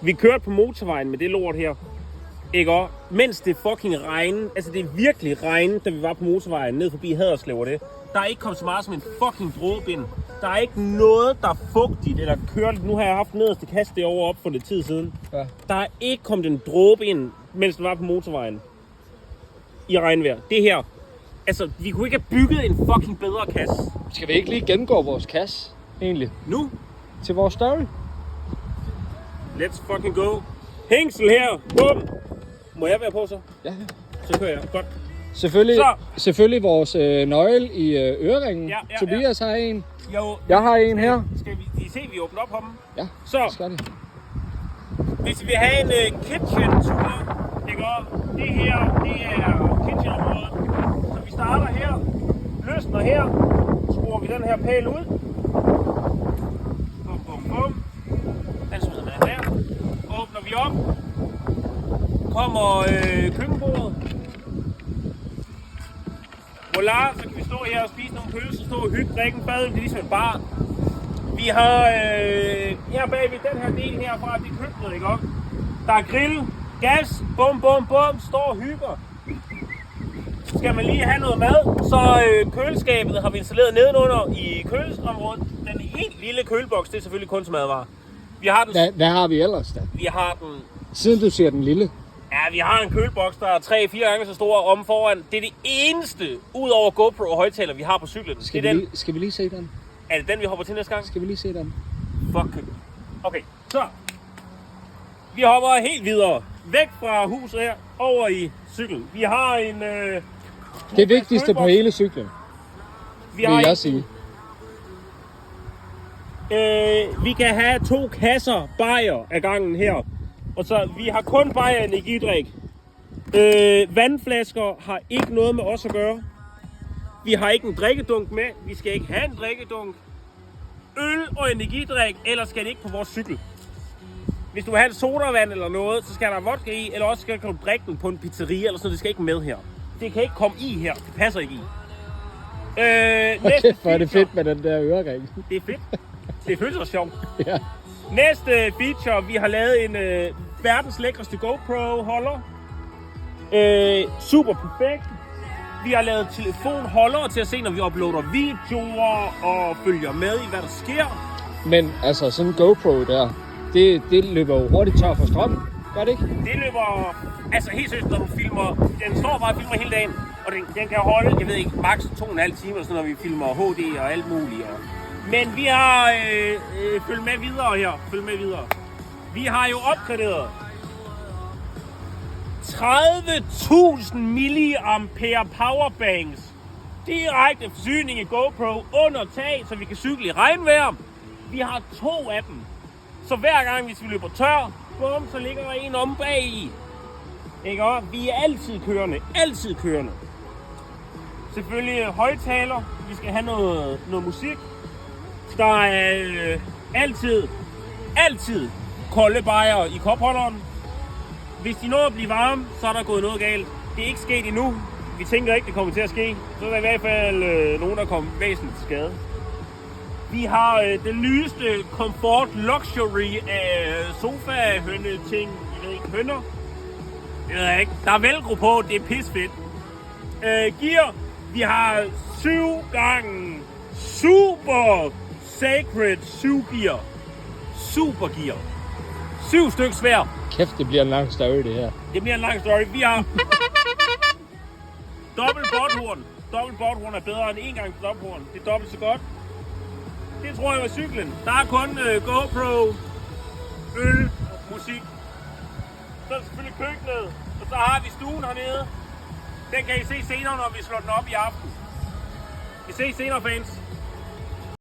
Vi kørte på motorvejen med det lort her. Ikke også? Mens det fucking regnede. Altså det er virkelig regnede, da vi var på motorvejen ned forbi Haderslev og det. Der er ikke kommet så meget som en fucking dråbe ind. Der er ikke noget, der er fugtigt eller kørligt. Nu har jeg haft nederste kast derovre op for lidt tid siden. Ja. Der er ikke kommet en dråbe ind, mens den var på motorvejen. I regnvejr. Det her. Altså, vi kunne ikke have bygget en fucking bedre kasse. Skal vi ikke lige gennemgå vores kasse, egentlig? Nu? Til vores story? Let's fucking go. Hængsel her. Bum. Må jeg være på så? Ja. Så kører jeg. Godt. Selvfølgelig vores nøgle i øreringen. Ja, Tobias har en. Jo. Jeg har en her. Skal vi se, vi åbner op på dem? Ja, så skal det. Hvis vi vil have en kitchen-tur, det her, det er kitchenområdet. Så vi starter her, løsner her, skruer vi den her pæl ud. Bum, bum, bum. Den smider man der. Åbner vi op. Kommer køkkenbordet. Voilà, så kan vi stå her og spise nogle pølser, stå og hygge, drikke en fad, det er ligesom en bar. Vi har her bagved den her del herfra, det er køkkenet, ikke også? Der er grill, gas, bum, bum, bum, står og hygger. Skal man lige have noget mad, så køleskabet har vi installeret nedenunder i kølesområdet. Den helt lille køleboks, det er selvfølgelig kun til madvarer. Vi har den. Hvad har vi ellers da? Vi har den. Siden du siger den lille. Ja, vi har en køleboks, der er 3-4 gange så stor om foran. Det er det eneste, ud over GoPro og højtaler, vi har på cyklen. Skal vi lige se den? Er det den, vi hopper til næste gang? Skal vi lige se den? Fuck. Okay, så. Vi hopper helt videre. Væk fra huset her, over i cyklen. Vi har en... det vigtigste på hele cyklen, vil jeg sige. Vi kan have 2 kasser bajer af gangen her. Og så, vi har kun bajer energidrik. Vandflasker har ikke noget med os at gøre. Vi har ikke en drikkedunk med. Vi skal ikke have en drikkedunk. Øl og energidrik, ellers skal det ikke på vores cykel. Hvis du vil have en sodavand eller noget, så skal der vodka i, eller også skal du drikke den på en pizzeria eller sådan noget. Det skal ikke med her. Det kan ikke komme i her. Det passer ikke i. Okay, for er det fedt med den der ørering. Det er fedt. Det føles også sjovt. Ja. Næste feature, vi har lavet en verdens lækreste GoPro-holder. Super perfekt. Vi har lavet telefonholdere til at se, når vi uploader videoer og følger med i, hvad der sker. Men altså, sådan en GoPro der, det løber jo hurtigt tør for strøm. Gør det ikke? Det løber... Altså helt seriøst, når du filmer... Den står bare og filmer hele dagen, og den kan holde, jeg ved ikke, maks 2,5 timer, sådan, når vi filmer HD og alt muligt. Men vi har... følg med videre her. Følg med videre. Vi har jo opgraderet 30.000 milliampere powerbanks. Direkte forsyning i GoPro under tag, så vi kan cykle i regnvejr. Vi har 2 af dem. Så hver gang, hvis vi løber tør, bum, så ligger der en om bag i. Ikke også? Vi er altid kørende. Altid kørende. Selvfølgelig højtaler. Vi skal have noget musik. Der er altid kolde bajer i kopholderen. Hvis de når at blive varme, så er der gået noget galt. Det er ikke sket endnu. Vi tænker ikke, det kommer til at ske. Så er der i hvert fald nogen, der kommer væsentligt til skade. Vi har den nyeste Comfort Luxury sofa-hønne-ting. Jeg ved ikke, hønner? Det ved jeg ikke. Der er velcro på, det er pisfedt. Gear. Vi har 7 gange Super Sacred 7 gear. Super gear. 7 stykker svær. Kæft, det bliver en lang story, det her. Det bliver en lang story. Vi har dobbelt botthorn. Dobbelt botthorn er bedre end 1 gang dobbelthorn. Det er dobbelt så godt. Det tror jeg var cyklen. Der er kun GoPro, øl, musik. Så er der selvfølgelig køkkenet. Og så har vi stuen hernede. Den kan I se senere, når vi slår den op i aften. Vi ses senere, fans.